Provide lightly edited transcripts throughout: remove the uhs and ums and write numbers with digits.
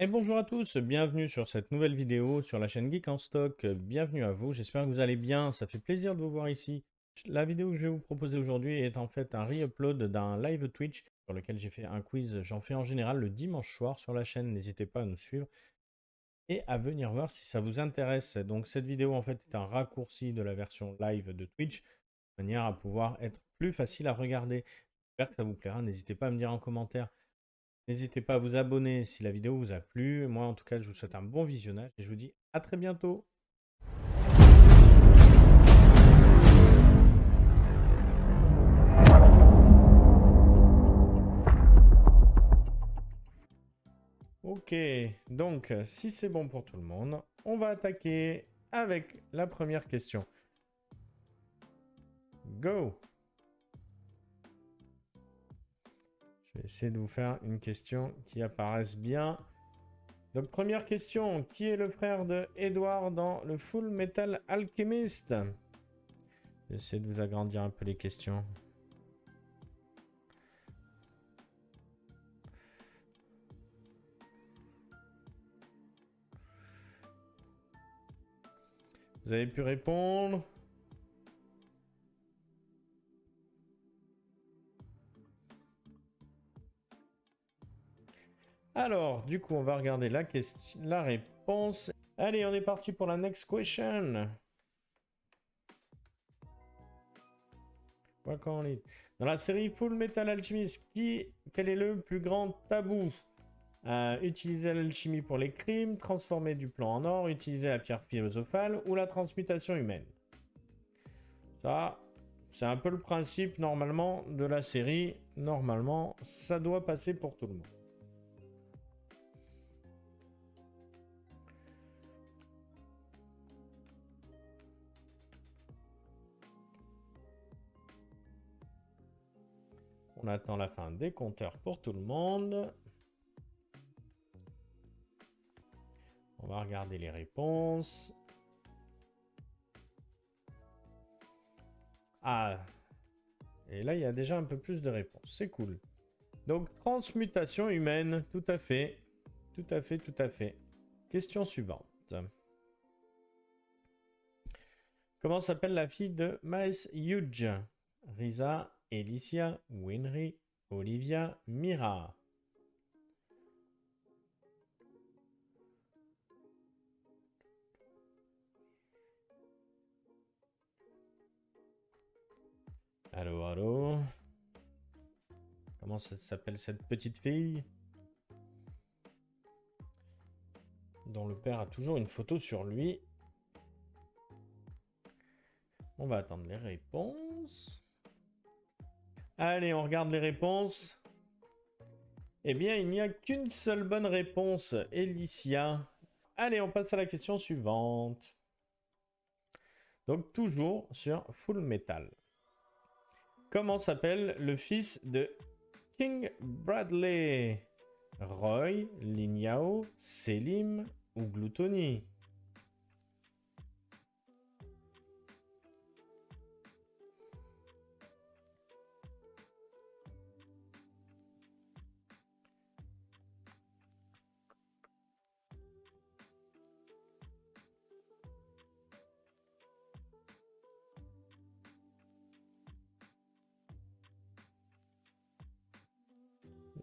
Et bonjour à tous, bienvenue sur cette nouvelle vidéo sur la chaîne Geek en Stock. Bienvenue à vous, j'espère que vous allez bien, ça fait plaisir de vous voir ici. La vidéo que je vais vous proposer aujourd'hui est en fait un re-upload d'un live Twitch sur lequel j'ai fait un quiz. J'en fais en général le dimanche soir sur la chaîne, n'hésitez pas à nous suivre et à venir voir si ça vous intéresse. Donc cette vidéo en fait est un raccourci de la version live de Twitch, de manière à pouvoir être plus facile à regarder. J'espère que ça vous plaira, n'hésitez pas à me dire en commentaire. N'hésitez pas à vous abonner si la vidéo vous a plu. Moi, en tout cas, je vous souhaite un bon visionnage et je vous dis à très bientôt. Ok, donc si c'est bon pour tout le monde, on va attaquer avec la première question. Go! Je vais essayer de vous faire une question qui apparaisse bien. Donc première question, qui est le frère de Edward dans le Full Metal Alchemist? J'essaie de vous agrandir un peu les questions. Vous avez pu répondre? Alors, du coup, on va regarder la réponse. Allez, on est parti pour la next question. Dans la série Full Metal Alchemist, quel est le plus grand tabou? Utiliser l'alchimie pour les crimes, transformer du plomb en or, utiliser la pierre philosophale ou la transmutation humaine. Ça, c'est un peu le principe normalement de la série. Normalement, ça doit passer pour tout le monde. On attend la fin des compteurs pour tout le monde. On va regarder les réponses. Ah, et là, il y a déjà un peu plus de réponses. C'est cool. Donc, transmutation humaine, tout à fait. Tout à fait, tout à fait. Question suivante. Comment s'appelle la fille de Maes Hughes? Risa, Alicia, Winry, Olivia, Mira. Allô, allô. Comment ça s'appelle cette petite fille dont le père a toujours une photo sur lui? On va attendre les réponses. Allez, on regarde les réponses. Eh bien, il n'y a qu'une seule bonne réponse, Alicia. Allez, on passe à la question suivante. Donc, toujours sur Full Metal. Comment s'appelle le fils de King Bradley? Roy, Lignao, Selim ou Gluttony?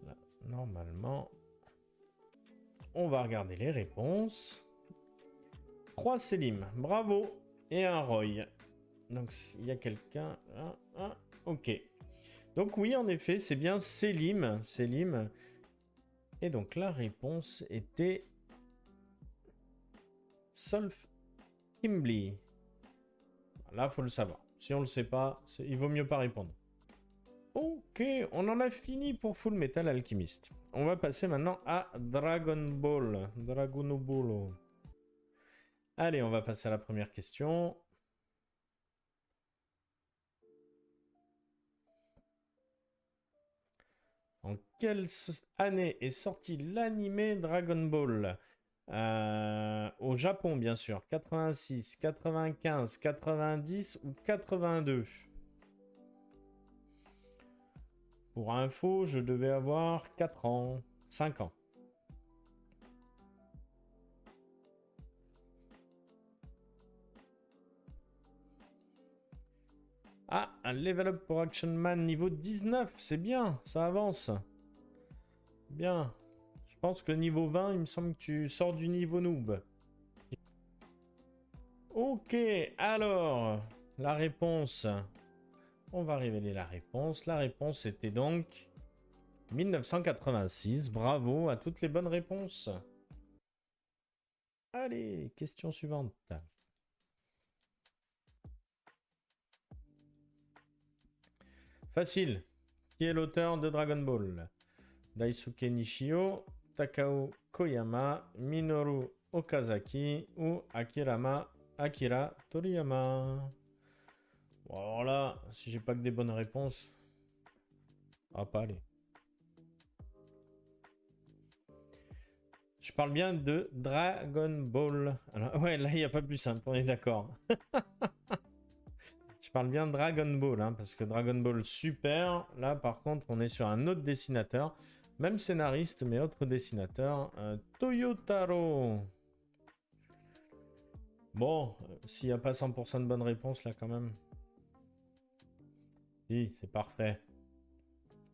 Là, normalement, on va regarder les réponses. 3 Selim, bravo, et un Roy. Donc, il y a quelqu'un... ok. Donc oui, en effet, c'est bien Selim. Selim. Et donc la réponse était Solf Kimbley. Là, faut le savoir. Si on le sait pas, il vaut mieux pas répondre. Ok, on en a fini pour Full Metal Alchemist. On va passer maintenant à Dragon Ball. Dragon Ball. Allez, on va passer à la première question. En quelle année est sorti l'animé Dragon Ball? Au Japon, bien sûr. 86, 95, 90 ou 82? Pour info, je devais avoir 4 ans. 5 ans. un level up pour Action Man niveau 19. C'est bien, ça avance. Bien. Je pense que niveau 20, il me semble que tu sors du niveau noob. Ok, alors, la réponse. On va révéler la réponse. La réponse était donc 1986. Bravo à toutes les bonnes réponses. Allez, question suivante. Facile. Qui est l'auteur de Dragon Ball? Daisuke Nishio, Takao Koyama, Minoru Okazaki ou Akira Toriyama. Bon, alors là, si j'ai pas que des bonnes réponses, ça va pas aller. Je parle bien de Dragon Ball. Alors, ouais, là, il n'y a pas plus simple, on est d'accord. Je parle bien de Dragon Ball, hein, parce que Dragon Ball Super, là, par contre, on est sur un autre dessinateur. Même scénariste, mais autre dessinateur. Toyotaro. Bon, s'il n'y a pas 100% de bonnes réponses, là, quand même. Si, c'est parfait.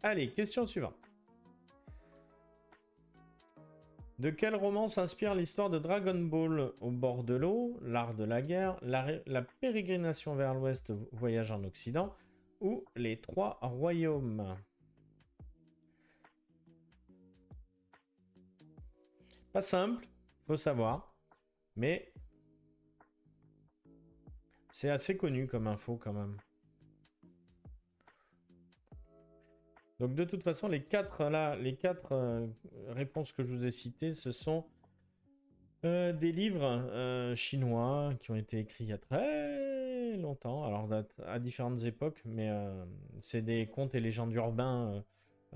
Allez, question suivante. De quel roman s'inspire l'histoire de Dragon Ball? Au bord de l'eau, l'art de la guerre, la pérégrination vers l'ouest, voyage en Occident, ou les trois royaumes? Pas simple, faut savoir, mais c'est assez connu comme info quand même. Donc de toute façon, les quatre réponses que je vous ai citées, ce sont des livres chinois qui ont été écrits il y a très longtemps, alors à différentes époques, mais c'est des contes et légendes urbains,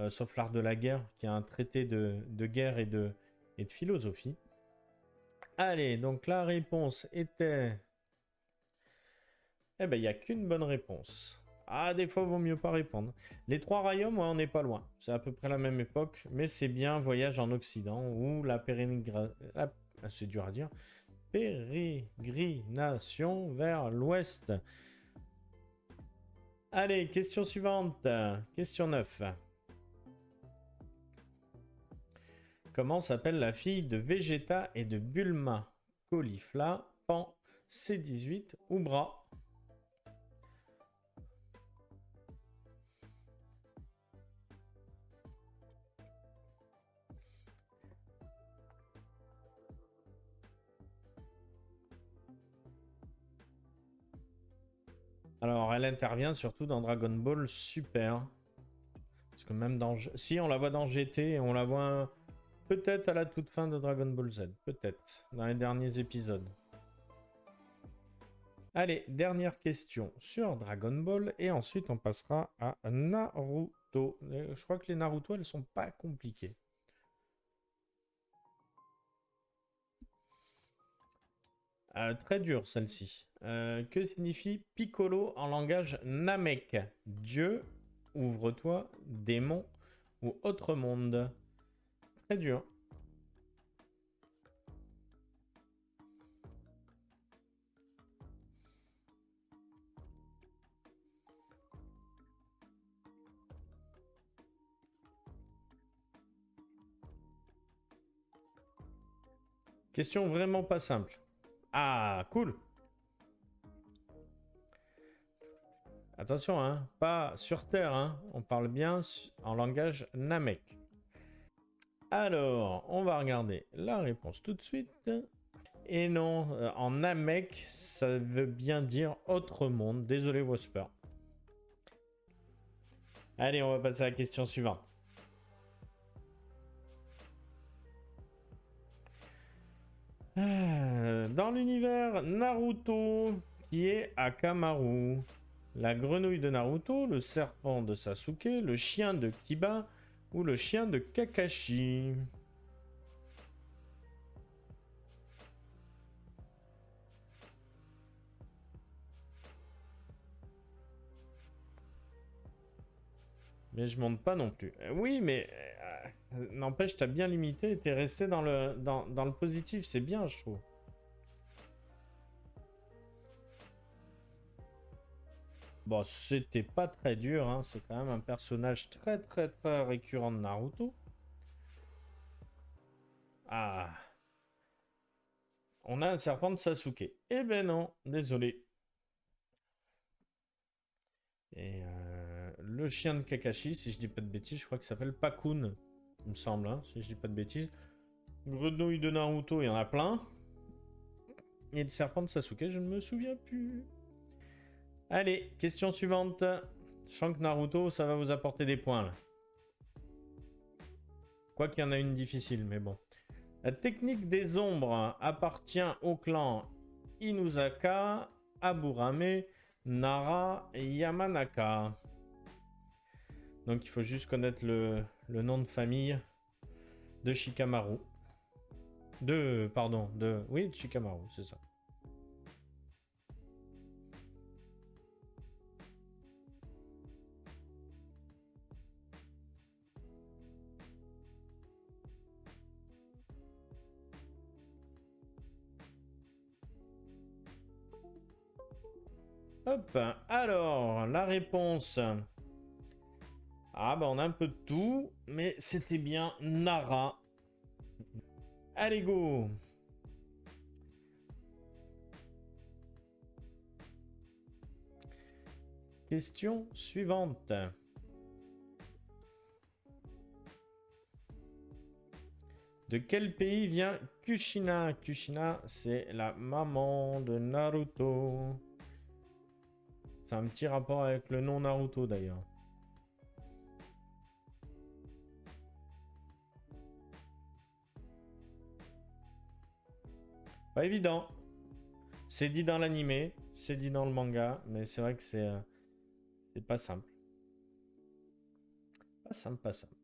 sauf l'art de la guerre, qui est un traité de guerre et de philosophie. Allez, donc la réponse était... Eh ben, il n'y a qu'une bonne réponse. Ah, des fois, il vaut mieux pas répondre. Les trois royaumes, ouais, on n'est pas loin. C'est à peu près la même époque, mais c'est bien Voyage en Occident, ou c'est dur à dire. Pérégrination vers l'ouest. Allez, question suivante. Question 9. Comment s'appelle la fille de Vegeta et de Bulma? Caulifla, Pan, C18 ou Bras? Alors, elle intervient surtout dans Dragon Ball Super. Parce que même dans... Si, on la voit dans GT et on la voit peut-être à la toute fin de Dragon Ball Z. Peut-être. Dans les derniers épisodes. Allez, dernière question sur Dragon Ball. Et ensuite, on passera à Naruto. Je crois que les Naruto, elles sont pas compliquées. Très dur celle-ci. Que signifie Piccolo en langage Namek? Dieu, ouvre-toi, démon ou autre monde? Très dur. Question vraiment pas simple. Ah, cool. Attention, hein, pas sur Terre, hein. On parle bien en langage Namek. Alors, on va regarder la réponse tout de suite. Et non, en Namek, ça veut bien dire autre monde. Désolé, Wosper. Allez, on va passer à la question suivante. Dans l'univers Naruto, qui est Akamaru? La grenouille de Naruto, le serpent de Sasuke, le chien de Kiba ou le chien de Kakashi? Mais je monte pas non plus. Oui, mais n'empêche, t'as bien limité et t'es resté dans le positif. C'est bien, je trouve. Bon, c'était pas très dur, hein. C'est quand même un personnage très très très récurrent de Naruto. Ah, on a un serpent de Sasuke. Eh ben non, désolé. Et le chien de Kakashi, si je dis pas de bêtises, je crois qu'il s'appelle Pakun, il me semble, hein, si je dis pas de bêtises. Grenouille de Naruto, il y en a plein. Et le serpent de Sasuke, je ne me souviens plus. Allez, question suivante. Je sens que Naruto, ça va vous apporter des points là. Quoi qu'il y en a une difficile, mais bon. La technique des ombres appartient au clan Inuzaka, Aburame, Nara et Yamanaka. Donc il faut juste connaître le nom de famille de Shikamaru. Oui, de Shikamaru, c'est ça. Hop, alors, la réponse. Ah bah on a un peu de tout, mais c'était bien Nara. Allez, go! Question suivante. De quel pays vient Kushina? Kushina, c'est la maman de Naruto. C'est un petit rapport avec le nom Naruto d'ailleurs. Pas évident. C'est dit dans l'animé, c'est dit dans le manga, mais c'est vrai que c'est pas simple. Pas simple, pas simple.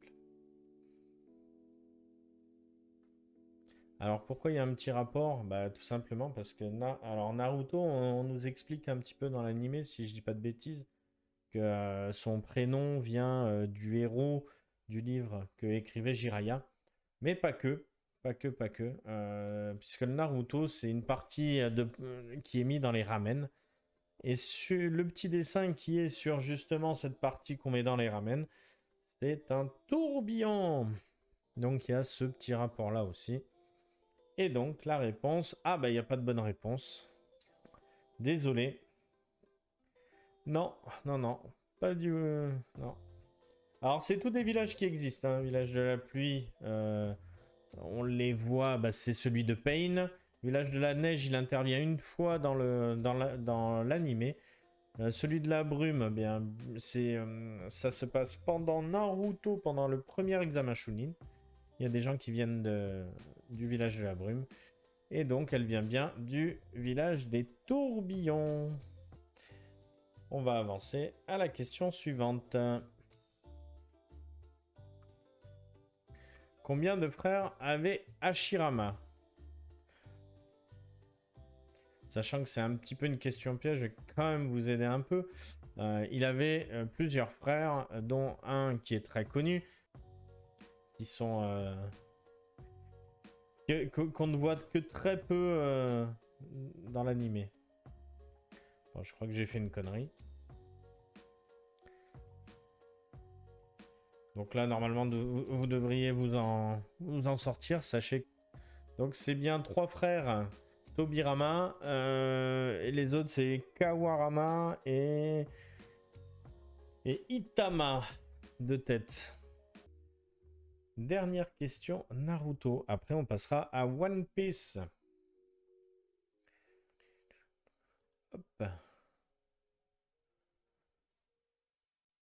Alors pourquoi il y a un petit rapport? Bah tout simplement parce que alors Naruto, on nous explique un petit peu dans l'animé, si je dis pas de bêtises, que son prénom vient du héros du livre que écrivait Jiraiya, mais pas que. Pas que. Puisque le Naruto, c'est une partie qui est mise dans les ramen. Et sur le petit dessin qui est sur justement cette partie qu'on met dans les ramen, c'est un tourbillon. Donc il y a ce petit rapport là aussi. Et donc la réponse... Ah bah il n'y a pas de bonne réponse. Désolé. Non, non, non. Pas du... non. Alors c'est tous des villages qui existent. Hein. Village de la pluie, on les voit, bah, c'est celui de Pain. Village de la neige, il intervient une fois dans l'animé. Celui de la brume, eh bien, ça se passe pendant Naruto, pendant le premier examen Chunin. Il y a des gens qui viennent du village de la brume. Et donc, elle vient bien du village des tourbillons. On va avancer à la question suivante. Combien de frères avait Hashirama? Sachant que c'est un petit peu une question piège, je vais quand même vous aider un peu. Il avait plusieurs frères, dont un qui est très connu, qui sont... qu'on ne voit que très peu dans l'animé. Bon, je crois que j'ai fait une connerie. Donc là, normalement, vous devriez vous en sortir. Sachez. Donc c'est bien 3 frères. Tobirama. Et les autres, c'est Kawarama et Itama de tête. Dernière question, Naruto. Après, on passera à One Piece. Hop.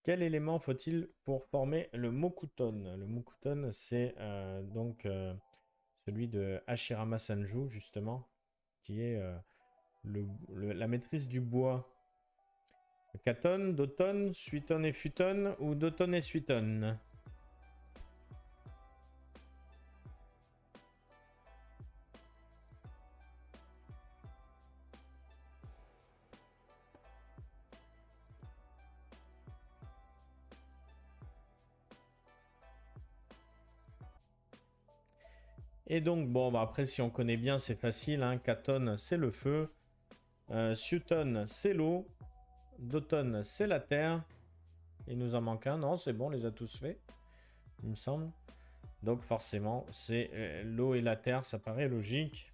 Quel élément faut-il pour former le Mokuton? Le Mokuton, c'est donc celui de Hashirama Sanju, justement, qui est la maîtrise du bois. Katon, Doton, Suiton et Futon, ou Doton et Suiton? Et donc, bon, bah après, si on connaît bien, c'est facile. Hein. Katon, c'est le feu. Suiton, c'est l'eau. d'automne, c'est la terre. Il nous en manque un. Non, c'est bon, on les a tous faits, il me semble. Donc forcément, c'est l'eau et la terre, ça paraît logique.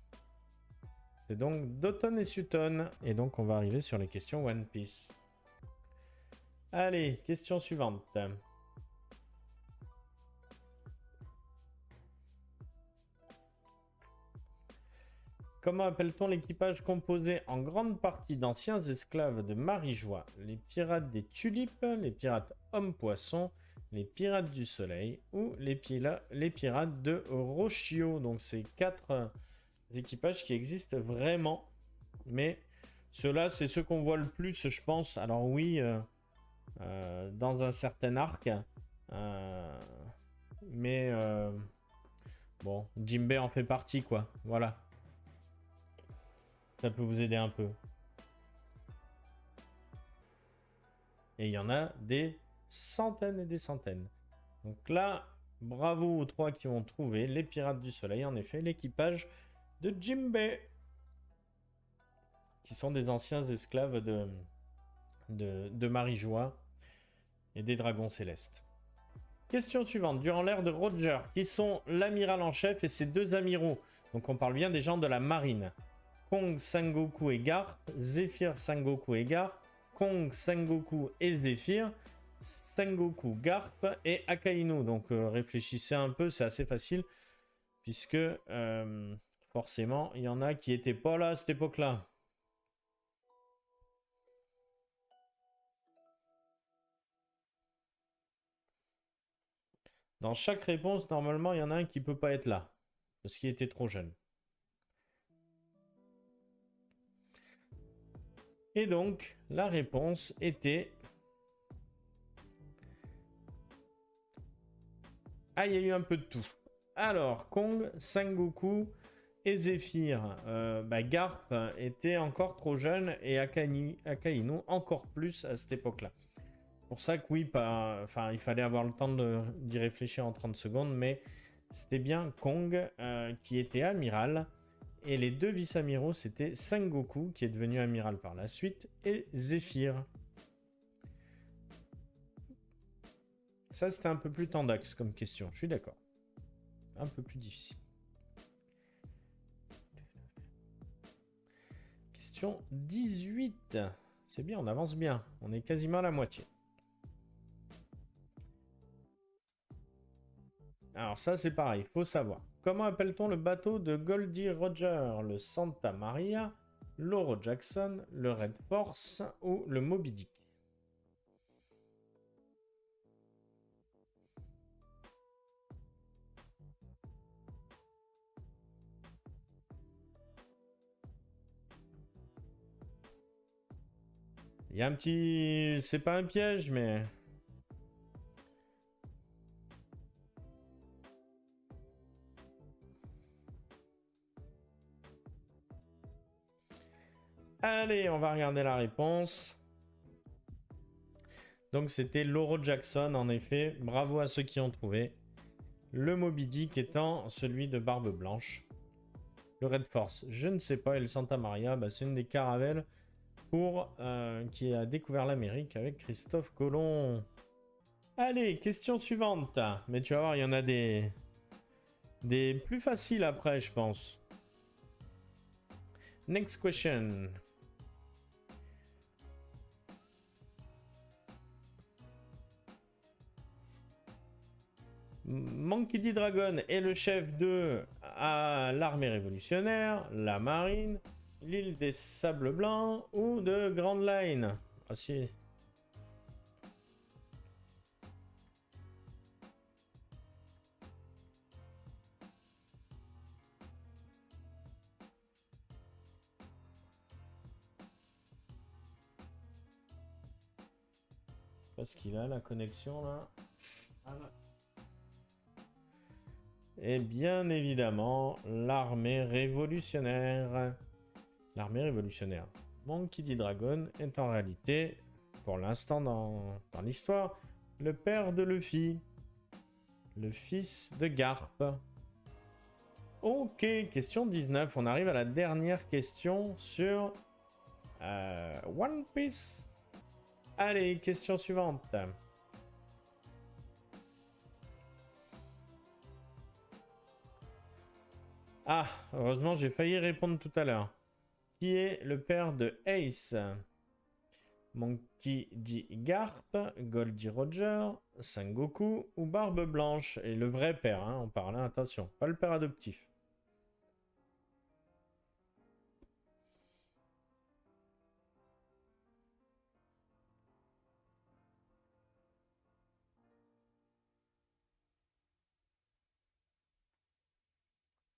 C'est donc d'automne et Sutton. Et donc on va arriver sur les questions One Piece. Allez, question suivante. Comment appelle-t-on l'équipage composé en grande partie d'anciens esclaves de Marie-Joie? Les pirates des tulipes, les pirates hommes-poissons, les pirates du soleil ou les pirates de Rochio. Donc c'est 4 équipages qui existent vraiment. Mais ceux-là, c'est ceux qu'on voit le plus, je pense. Alors oui, dans un certain arc. Mais bon, Jinbei en fait partie, quoi. Voilà. Ça peut vous aider un peu. Et il y en a des centaines et des centaines. Donc là, bravo aux 3 qui ont trouvé les pirates du soleil. En effet, l'équipage de Jinbei. Qui sont des anciens esclaves de Marie-Joie et des dragons célestes. Question suivante. Durant l'ère de Roger, qui sont l'amiral en chef et ses 2 amiraux. Donc on parle bien des gens de la marine. Kong, Sengoku et Garp, Zephyr, Sengoku et Garp, Kong, Sengoku et Zephyr, Sengoku, Garp et Akainu. Donc réfléchissez un peu, c'est assez facile, puisque forcément, il y en a qui n'étaient pas là à cette époque-là. Dans chaque réponse, normalement, il y en a un qui ne peut pas être là, parce qu'il était trop jeune. Et donc, la réponse était... Ah, il y a eu un peu de tout. Alors, Kong, Sengoku et Zephyr. Garp était encore trop jeune et Akainu encore plus à cette époque-là. Pour ça que oui, il fallait avoir le temps d'y réfléchir en 30 secondes, mais c'était bien Kong qui était amiral. Et les 2 vice-amiraux, c'était Sengoku, qui est devenu amiral par la suite, et Zephyr. Ça, c'était un peu plus tendax comme question, je suis d'accord. Un peu plus difficile. Question 18. C'est bien, on avance bien. On est quasiment à la moitié. Alors ça, c'est pareil, il faut savoir. Comment appelle-t-on le bateau de Goldie Roger? Le Santa Maria, l'Oro Jackson, le Red Force ou le Moby Dick? Il y a un petit... C'est pas un piège, mais... Allez, on va regarder la réponse. Donc c'était l'Oro Jackson, en effet. Bravo à ceux qui ont trouvé. Le Moby Dick étant celui de Barbe Blanche. Le Red Force, je ne sais pas. Et le Santa Maria, c'est une des caravelles qui a découvert l'Amérique avec Christophe Colomb. Allez, question suivante. Mais tu vas voir, il y en a des plus faciles après, je pense. Next question. Monkey D. Dragon est le chef de l'armée révolutionnaire, la marine, l'île des Sables Blancs ou de Grand Line. Ah si. Parce qu'il a la connexion là. Voilà. Et bien évidemment, l'armée révolutionnaire. L'armée révolutionnaire. Monkey D. Dragon est en réalité, pour l'instant dans l'histoire, le père de Luffy. Le fils de Garp. Ok, question 19. On arrive à la dernière question sur One Piece. Allez, question suivante. Ah, heureusement, j'ai failli répondre tout à l'heure. Qui est le père de Ace? Monkey D. Garp, Goldie Roger, Sengoku ou Barbe Blanche? Et le vrai père, hein, on parle, hein, attention, pas le père adoptif.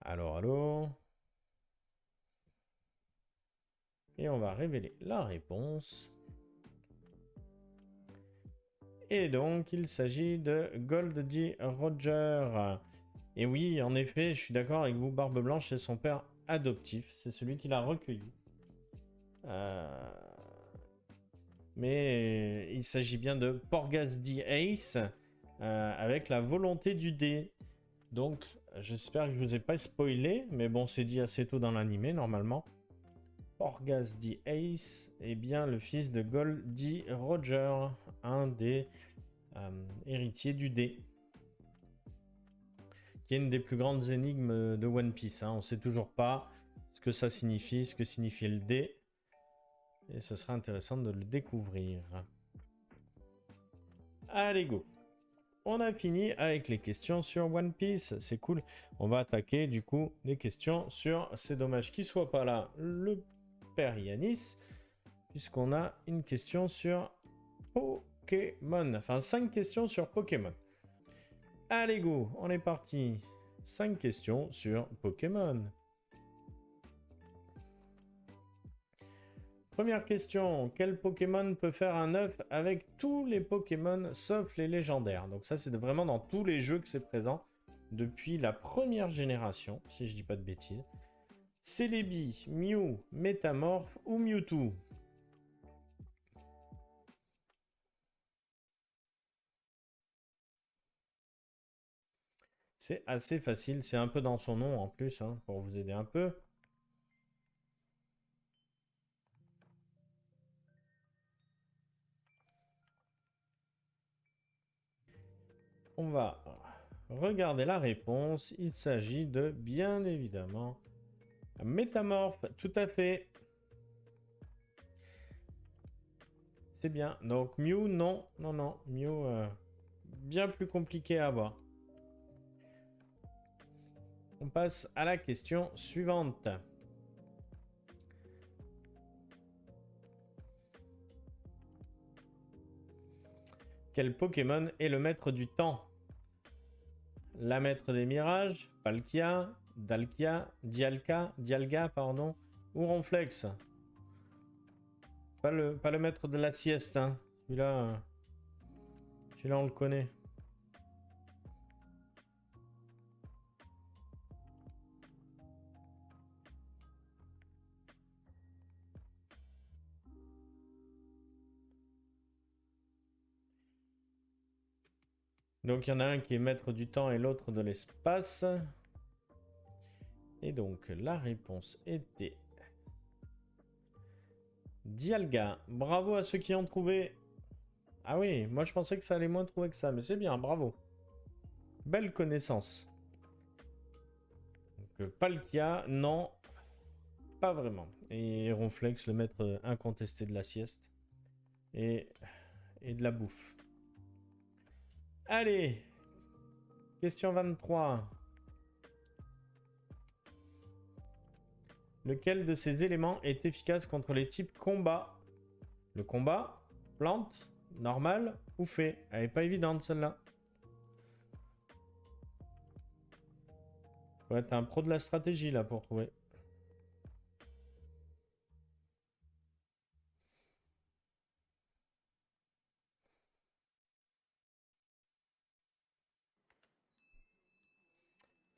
Allô? Et on va révéler la réponse. Et donc, il s'agit de Goldie Roger. Et oui, en effet, je suis d'accord avec vous, Barbe Blanche, c'est son père adoptif. C'est celui qui l'a recueilli. Mais il s'agit bien de Porgas D. Ace, avec la volonté du dé. Donc, j'espère que je vous ai pas spoilé, mais bon, c'est dit assez tôt dans l'animé, normalement. Porgas D. Ace est bien le fils de Goldie Roger, un des héritiers du dé, qui est une des plus grandes énigmes de One Piece. Hein. On ne sait toujours pas ce que ça signifie, ce que signifie le dé, et ce sera intéressant de le découvrir. Allez, go! On a fini avec les questions sur One Piece, c'est cool. On va attaquer du coup les questions sur, c'est dommage qu'il soit pas là, le père Yanis, puisqu'on a une question sur Pokémon, enfin 5 questions sur Pokémon. Allez go, on est parti. 5 questions sur Pokémon. Première question, quel Pokémon peut faire un œuf avec tous les Pokémon sauf les légendaires? Donc ça c'est vraiment dans tous les jeux que c'est présent depuis la première génération, si je dis pas de bêtises. Celebi, Mew, Métamorphe ou Mewtwo? C'est assez facile, c'est un peu dans son nom en plus, hein, pour vous aider un peu. On va regarder la réponse. Il s'agit de, bien évidemment, Métamorphe, tout à fait. C'est bien. Donc Mew, non. Non. Mew, bien plus compliqué à avoir. On passe à la question suivante. Quel Pokémon est le maître du temps? La maître des mirages, Palkia, Dialga, pardon, ou Ronflex? Pas le maître de la sieste, hein. Celui-là, on le connaît. Donc il y en a un qui est maître du temps et l'autre de l'espace. Et donc la réponse était Dialga. Bravo à ceux qui ont trouvé. Ah oui, moi je pensais que ça allait moins trouver que ça, mais c'est bien, bravo. Belle connaissance. Donc Palkia, non, pas vraiment. Et Ronflex, le maître incontesté de la sieste. Et de la bouffe. Allez, question 23. Lequel de ces éléments est efficace contre les types combat? Le combat, plante, normal ou fée? Elle est pas évidente celle-là. Faut être un pro de la stratégie là pour trouver.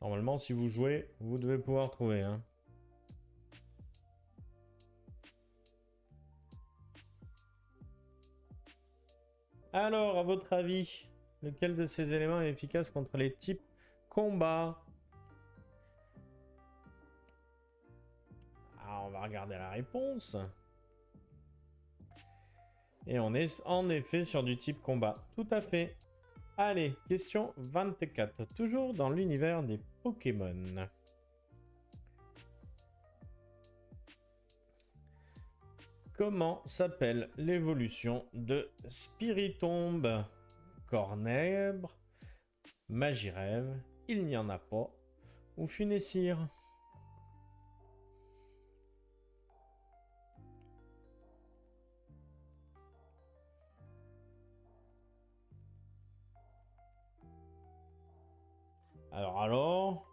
Normalement, si vous jouez, vous devez pouvoir trouver. Hein. Alors, à votre avis, lequel de ces éléments est efficace contre les types combat? Alors, on va regarder la réponse. Et on est en effet sur du type combat. Tout à fait. Allez, question 24. Toujours dans l'univers des Pokémon. Comment s'appelle l'évolution de Spiritomb? Cornèbre, Magirève, il n'y en a pas, ou Funessire? Alors...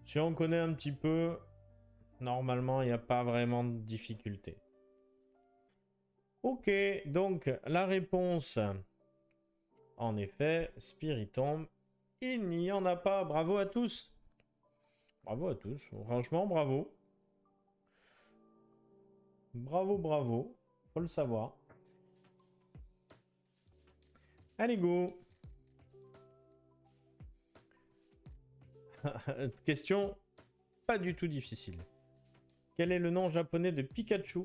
Si on connaît un petit peu, normalement, il n'y a pas vraiment de difficulté. Ok, donc la réponse, en effet, Spiritomb, il n'y en a pas. Bravo à tous. Bravo à tous, franchement, bravo. Bravo, bravo, faut le savoir. Allez, go. Question pas du tout difficile. Quel est le nom japonais de Pikachu?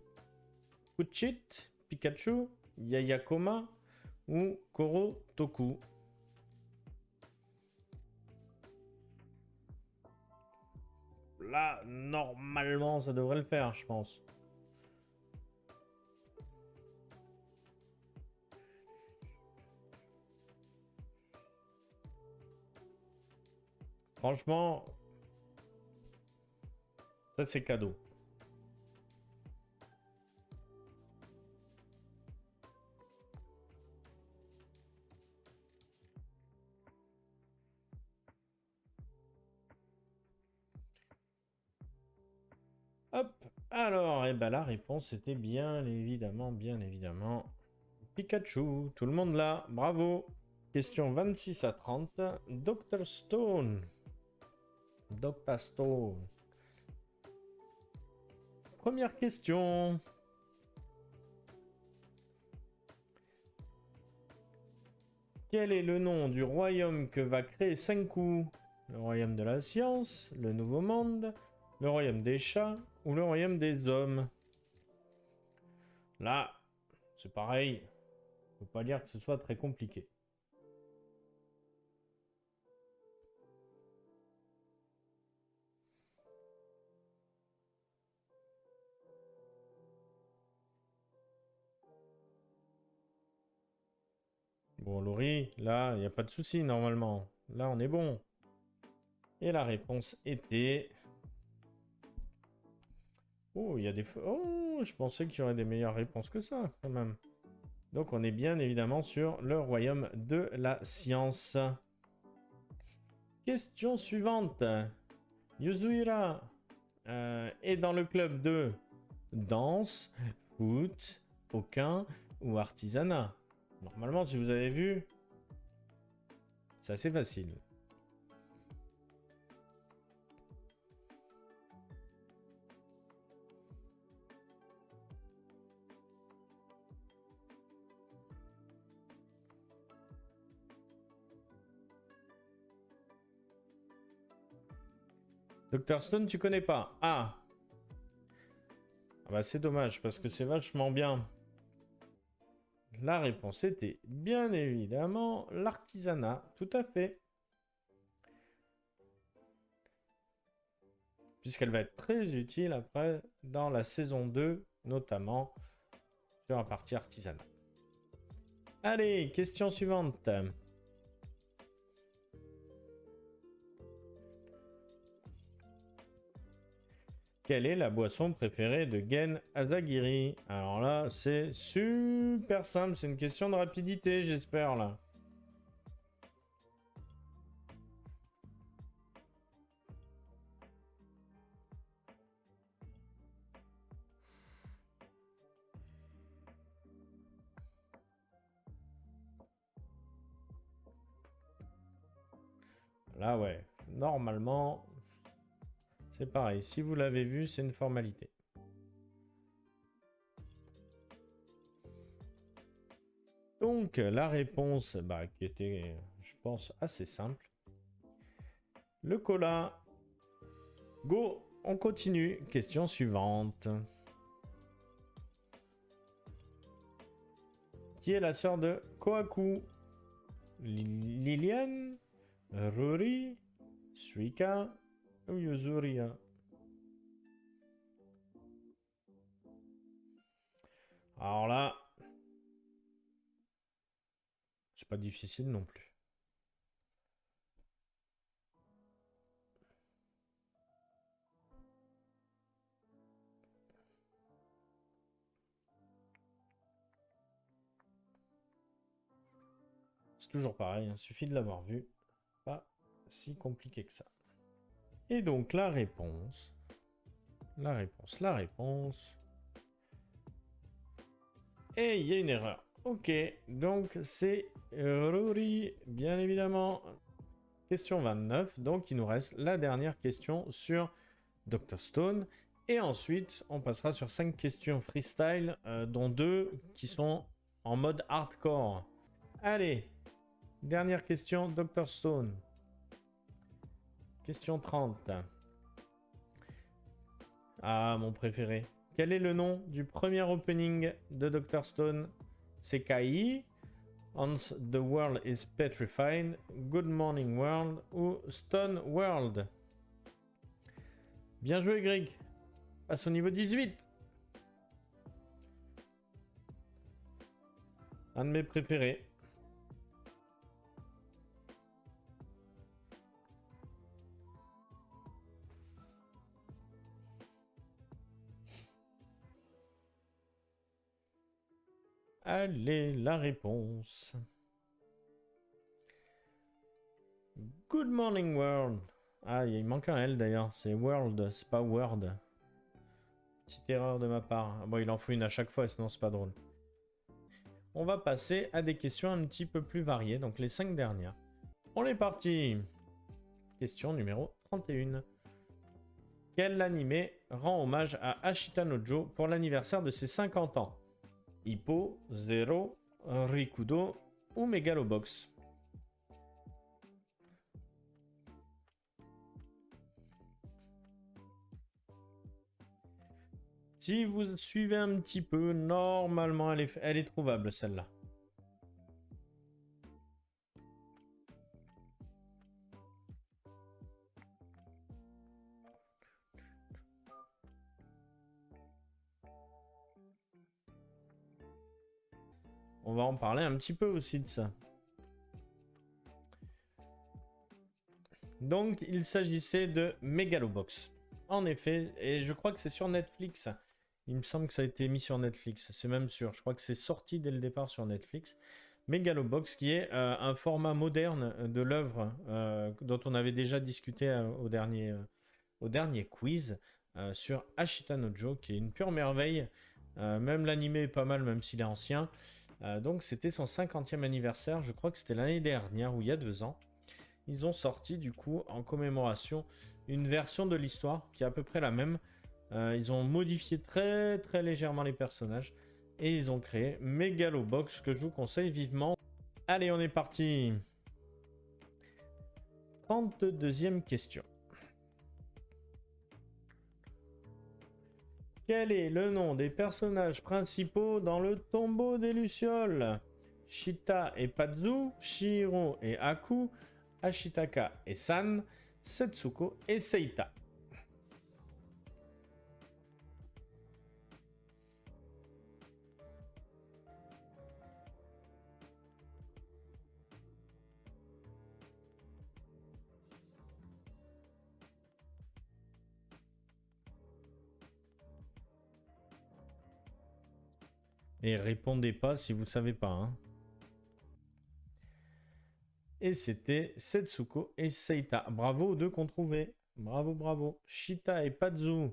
Kuchit, Pikachu, Yayakoma ou Korotoku? Là, normalement, ça devrait le faire, je pense. Franchement, ça c'est cadeau. Hop, alors, et ben la réponse était bien évidemment, Pikachu. Tout le monde là, bravo. Question 26 à 30, Dr Stone. Dr Stone. Première question. Quel est le nom du royaume que va créer Senku? Le royaume de la science, le nouveau monde, le royaume des chats ou le royaume des hommes? Là, c'est pareil. Faut pas dire que ce soit très compliqué. Bon, Laurie, là, il n'y a pas de souci normalement. Là, on est bon. Et la réponse était... Oh, il y a des... Oh, je pensais qu'il y aurait des meilleures réponses que ça, quand même. Donc, on est bien évidemment sur le royaume de la science. Question suivante. Yuzuhira est dans le club de danse, foot, aucun ou artisanat. Normalement, si vous avez vu, c'est assez facile. Dr Stone, tu connais pas? Ah, bah c'est dommage parce que c'est vachement bien. La réponse était bien évidemment l'artisanat, tout à fait. Puisqu'elle va être très utile après dans la saison 2, notamment sur la partie artisanat. Allez, question suivante. Quelle est la boisson préférée de Gen Asagiri? Alors là, c'est super simple, c'est une question de rapidité, j'espère là. Là, ouais, normalement, c'est pareil. Si vous l'avez vu, c'est une formalité. Donc, la réponse, qui était, je pense, assez simple. Le cola. Go! On continue. Question suivante. Qui est la sœur de Kohaku? Liliane, Ruri, Suika ou Yuzuria? Alors là, c'est pas difficile non plus. C'est toujours pareil, il suffit de l'avoir vu. Pas si compliqué que ça. Et donc la réponse. Et il y a une erreur. Ok, donc c'est Ruri, bien évidemment. Question 29. Donc il nous reste la dernière question sur Dr. Stone. Et ensuite, on passera sur 5 questions freestyle, dont 2 qui sont en mode hardcore. Allez, dernière question, Dr. Stone. Question 30. Ah, mon préféré. Quel est le nom du premier opening de Dr. Stone? C'est Kai, Once the World is Petrified, Good Morning World ou Stone World? Bien joué, Greg. Passe au niveau 18. Un de mes préférés. Allez, la réponse. Good Morning World. Ah, il manque un L d'ailleurs. C'est World, c'est pas Word. Petite erreur de ma part. Bon, il en faut une à chaque fois, sinon c'est pas drôle. On va passer à des questions un petit peu plus variées, donc les 5 dernières. On est parti. Question numéro 31. Quel animé rend hommage à Ashita Nojo pour l'anniversaire de ses 50 ans? Hippo, Zero, Rikudo ou Megalobox? Si vous suivez un petit peu, normalement elle est trouvable celle-là. On va en parler un petit peu aussi de ça. Donc, il s'agissait de Megalobox. En effet, et je crois que c'est sur Netflix. Il me semble que ça a été mis sur Netflix, c'est même sûr. Je crois que c'est sorti dès le départ sur Netflix. Megalobox, qui est un format moderne de l'œuvre dont on avait déjà discuté au dernier quiz sur Ashita Nojo, qui est une pure merveille. Même l'anime est pas mal, même s'il est ancien. Donc c'était son 50e anniversaire, je crois que c'était l'année dernière ou il y a 2 ans. Ils ont sorti du coup en commémoration une version de l'histoire qui est à peu près la même. Ils ont modifié très très légèrement les personnages et ils ont créé Megalobox que je vous conseille vivement. Allez, on est parti. 32e question. Quel est le nom des personnages principaux dans le tombeau des Lucioles? Shita et Pazu, Shihiro et Aku, Ashitaka et San, Setsuko et Seita. Et répondez pas si vous savez pas. Hein. Et c'était Setsuko et Seita. Bravo aux deux qu'on trouvait. Bravo, bravo. Shita et Pazu,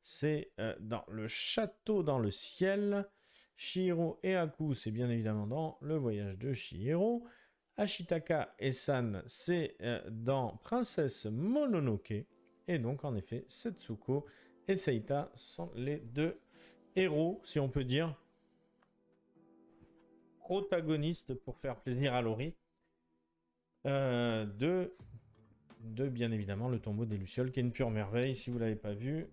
c'est dans le château dans le ciel. Shihiro et Aku, c'est bien évidemment dans le voyage de Shihiro. Ashitaka et San, c'est dans Princesse Mononoke. Et donc, en effet, Setsuko et Seita sont les deux héros, si on peut dire, protagonistes pour faire plaisir à Laurie, de de, bien évidemment, le tombeau des Lucioles, qui est une pure merveille. Si vous l'avez pas vu,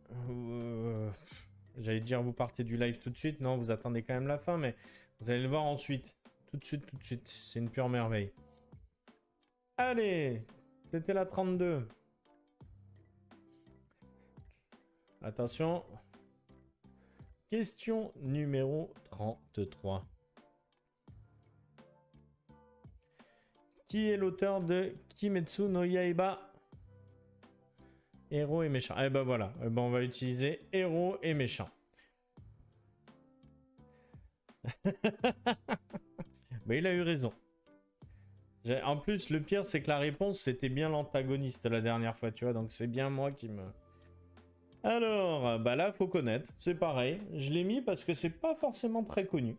j'allais dire vous partez du live tout de suite. Non, vous attendez quand même la fin, mais vous allez le voir ensuite. Tout de suite, tout de suite. C'est une pure merveille. Allez, c'était la 32. Attention. Question numéro 33. Qui est l'auteur de Kimetsu no Yaiba? Héros et méchant. Eh ben voilà, eh ben on va utiliser héros et méchant. Mais il a eu raison. En plus, le pire, c'est que la réponse, c'était bien l'antagoniste la dernière fois, tu vois. Donc c'est bien moi qui me... Alors, bah là, faut connaître. C'est pareil. Je l'ai mis parce que c'est pas forcément très connu.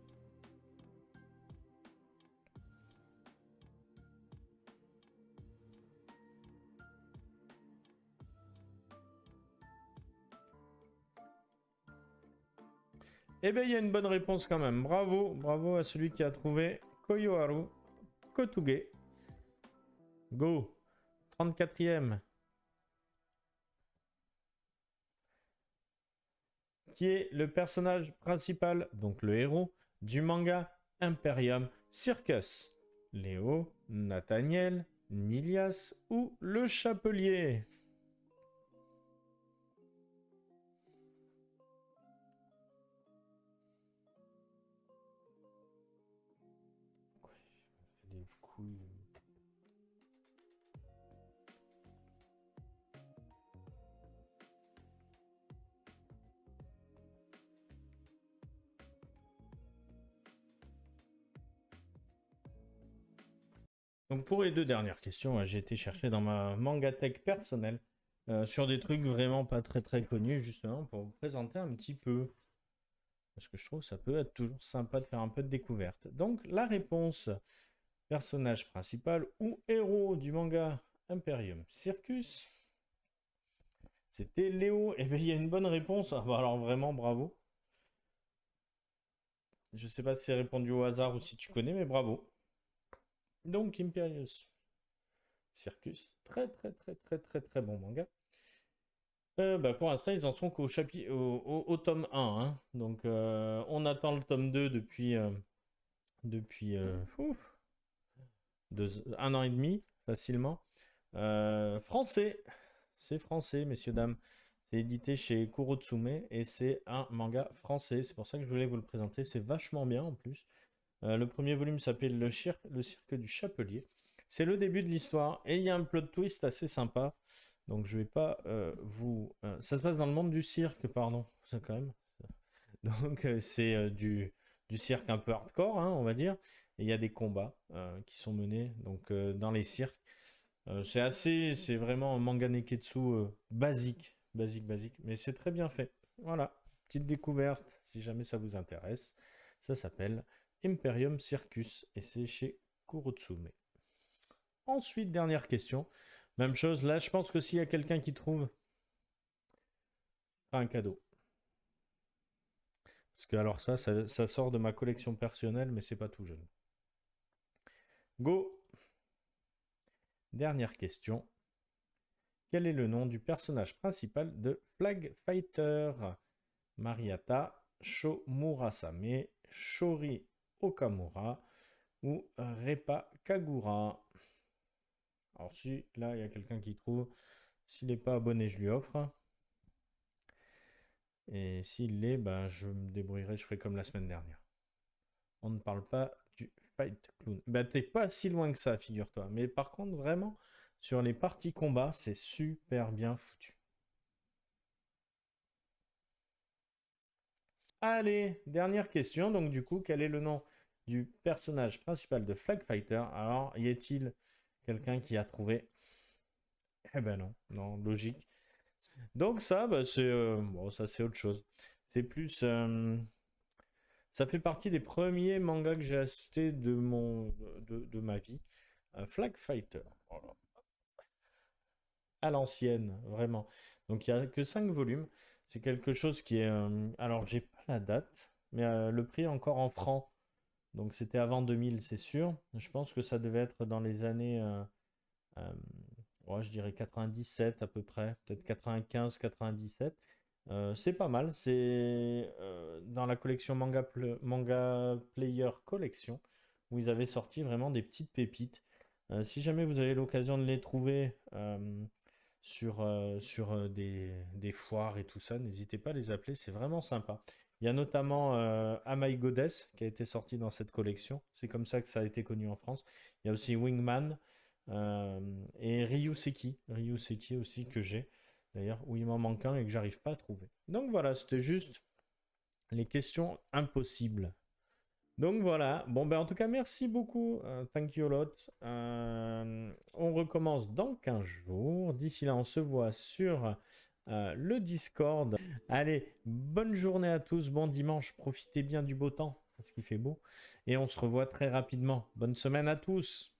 Eh bien, il y a une bonne réponse quand même. Bravo, bravo à celui qui a trouvé Koyoharu Kotuge. Go. 34e. Qui est le personnage principal, donc le héros, du manga Imperium Circus? Léo, Nathaniel, Nilias ou le Chapelier? Les couilles. Donc pour les deux dernières questions, j'ai été chercher dans ma mangatech personnelle sur des trucs vraiment pas très très connus justement pour vous présenter un petit peu. Parce que je trouve que ça peut être toujours sympa de faire un peu de découverte. Donc la réponse, personnage principal ou héros du manga Imperium Circus, c'était Léo. Et bien il y a une bonne réponse. Ah, bah, alors vraiment bravo. Je sais pas si c'est répondu au hasard ou si tu connais, mais bravo. Donc Imperius Circus, très très très très très très bon manga. Bah, pour l'instant, ils en sont qu'au au tome 1. Hein. Donc, on attend le tome 2 depuis, un an et demi, facilement. Français. C'est français, messieurs, dames. C'est édité chez Kurotsume et c'est un manga français. C'est pour ça que je voulais vous le présenter. C'est vachement bien en plus. Le premier volume s'appelle le cirque du Chapelier. C'est le début de l'histoire et il y a un plot twist assez sympa. Donc je vais pas ça se passe dans le monde du cirque, pardon. C'est quand même. Donc c'est du cirque un peu hardcore, hein, on va dire. Et il y a des combats qui sont menés donc dans les cirques. C'est vraiment un manga neketsu basique, basique, mais c'est très bien fait. Voilà, petite découverte si jamais ça vous intéresse. Ça s'appelle Imperium Circus et c'est chez Kurotsume. Ensuite, dernière question. Même chose, là je pense que s'il y a quelqu'un qui trouve, un cadeau. Parce que alors ça sort de ma collection personnelle, mais c'est pas tout jeune. Go. Dernière question. Quel est le nom du personnage principal de Flag Fighter? Mariata, Sho Murasame, Shori Okamura ou Repa Kagura? Alors si là il y a quelqu'un qui trouve, s'il n'est pas abonné, je lui offre. Et s'il l'est, ben, je me débrouillerai, je ferai comme la semaine dernière. On ne parle pas du Fight Clown. Ben, t'es pas si loin que ça, figure-toi. Mais par contre, vraiment, sur les parties combat, c'est super bien foutu. Allez, dernière question. Donc du coup, quel est le nom du personnage principal de Flag Fighter? Alors, y a-t-il quelqu'un qui a trouvé? Eh ben non, non, logique. Donc ça, bah, bon, ça c'est autre chose. C'est plus, ça fait partie des premiers mangas que j'ai achetés de ma vie. Flag Fighter. Voilà. À l'ancienne, vraiment. Donc il n'y a que 5 volumes. C'est quelque chose qui est... alors j'ai pas la date, mais le prix est encore en francs. Donc c'était avant 2000, c'est sûr. Je pense que ça devait être dans les années Ouais, je dirais 97 à peu près, peut-être 95, 97. C'est pas mal. C'est dans la collection Manga Player Collection où ils avaient sorti vraiment des petites pépites. Si jamais vous avez l'occasion de les trouver sur des foires et tout ça, n'hésitez pas à les appeler, c'est vraiment sympa. Il y a notamment Am I Goddess qui a été sorti dans cette collection. C'est comme ça que ça a été connu en France. Il y a aussi Wingman euh, et Ryuseki. Ryuseki aussi que j'ai. D'ailleurs, où il m'en manque un et que j'arrive pas à trouver. Donc voilà, c'était juste les questions impossibles. Donc voilà, bon ben en tout cas merci beaucoup, thank you a lot. On recommence dans 15 jours. D'ici là, on se voit sur le Discord. Allez, bonne journée à tous, bon dimanche, profitez bien du beau temps, parce qu'il fait beau. Et on se revoit très rapidement. Bonne semaine à tous.